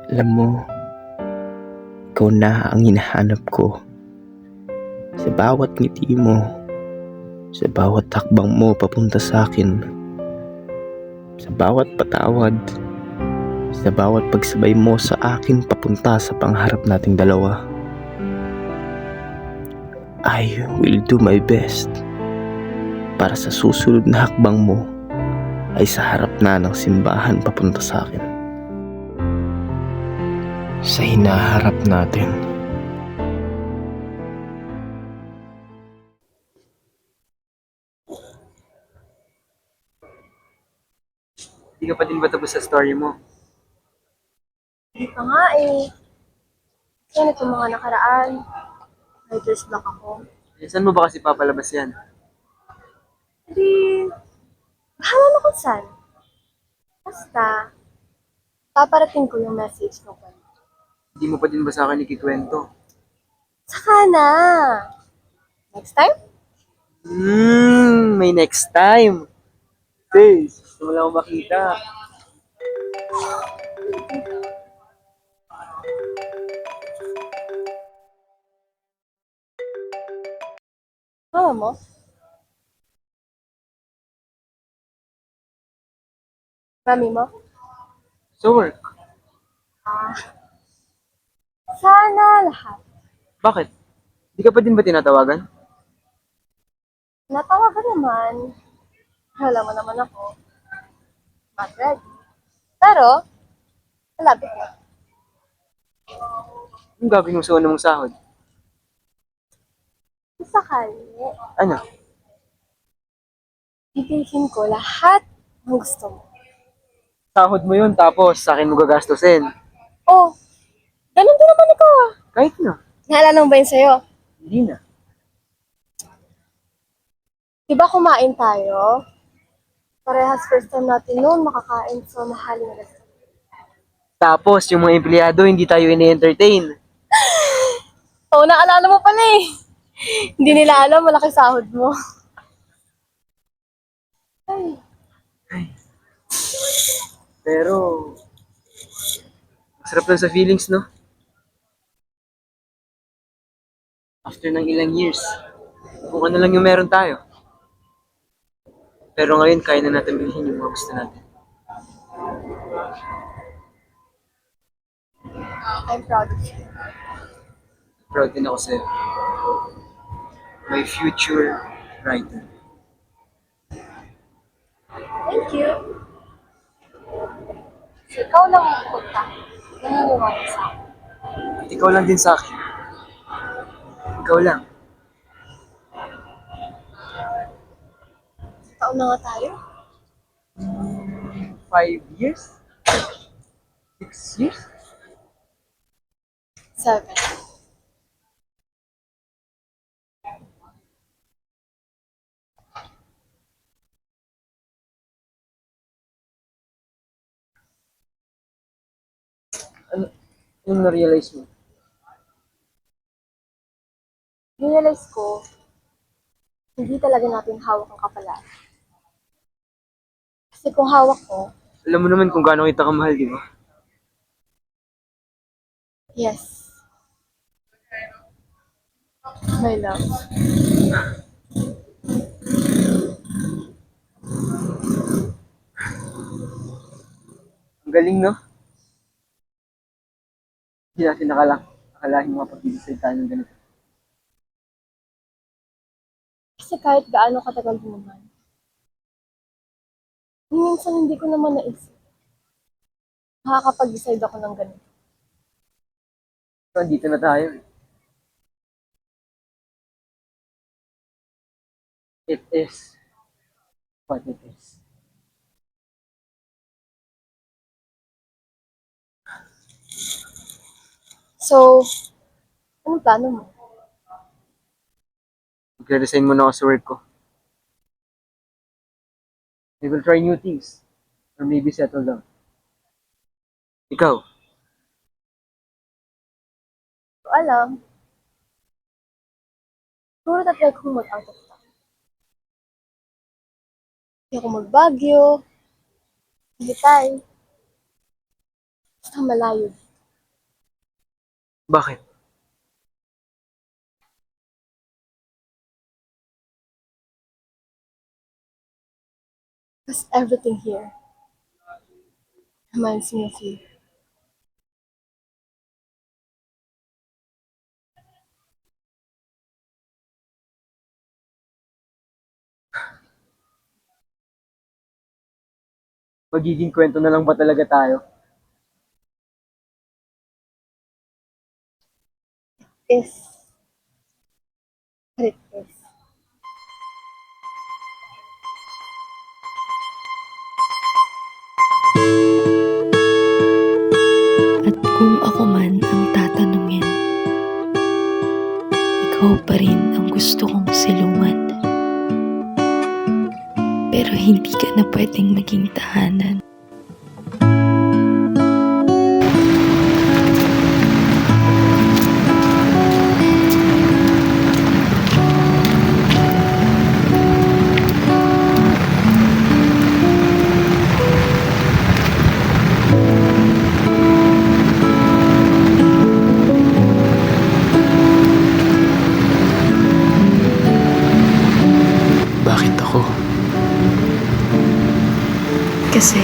Alam mo, ikaw na ang hinahanap ko. Sa bawat ngiti mo, sa bawat hakbang mo papunta sa akin, sa bawat patawad, sa bawat pagsabay mo sa akin papunta sa pangarap nating dalawa. I will do my best para sa susunod na hakbang mo ay sa harap na ng simbahan papunta sa akin. Sa hinaharap natin. Hindi ka pa din ba tapos sa story mo? Hindi pa nga eh. Yan itong mga nakaraan. Writer's block ako. Saan mo ba kasi papalabas yan? Hindi, bahala na kung saan. Basta, paparating ko yung message ko. Hindi mo pa din ba sa akin ikikwento? Saka na. Next time? May next time. Face, gusto mo lang ako makita. Mama mo? Mami mo? So work. Ah, sana lahat. Bakit? Hindi ka pa din ba tinatawagan? Natawagan naman. Alam mo naman ako. Not ready. Pero, malapit na. Anong gagawin mo sa una mong sahod? Kung sakali, Ano? bibilhin ko lahat ng gusto mo. Sahod mo yun tapos sa akin mo gagastusin. Oh, ganun din naman ikaw ah. Kahit na. Naalala mo ba yun sa'yo? Hindi na. Di ba kumain tayo? Parehas first time natin noon makakain sa mahaling restaurant. Tapos yung mga empleyado hindi tayo ini-entertain. Oo, naalala mo pala eh. Hindi nila alam, malaki sahod mo. Ay, Pero, masarap lang sa feelings, no? After ng ilang years, kung ano lang yung meron tayo. Pero ngayon, kaya na natin bilhin yung mga gusto natin. I'm proud of you. Proud din ako sa'yo. My future writer. Thank you. So, ikaw lang ang punta. Naniniwala sa akin. At ikaw lang din sa akin. Ikaw lang. Taon na nga tayo. 5 years? 6 years? 7. Ano, yung na-realize mo? Realize ko, hindi talaga natin hawak ang kapalaan. Kasi kung hawak ko, Alam mo naman kung gaano kita kamahal, di ba? yes, my love. Ang galing, no? Hindi natin akalahin mapag-decide tayo ng ganito. Kasi kahit gaano katagal din naman, minsan hindi ko naman naisip. Makakapag-decide ako ng ganito. So, dito na tayo. It is what it is. So, anong plano mo? Magre-resign muna ako sa work ko. I will try new things. Or maybe settle down. Ikaw, So, alam, siguro tatry kong mag-out of town. Hindi ako mag-Baguio, Tagaytay, basta malayo. Bakit? Because everything here reminds me of you. Magiging kwento na lang ba talaga tayo? Is what it is. At kung ako man ang tatanungin, ikaw pa rin ang gusto kong silungan. Pero hindi ka na pwedeng maging tahanan. Bakit ako? Kasi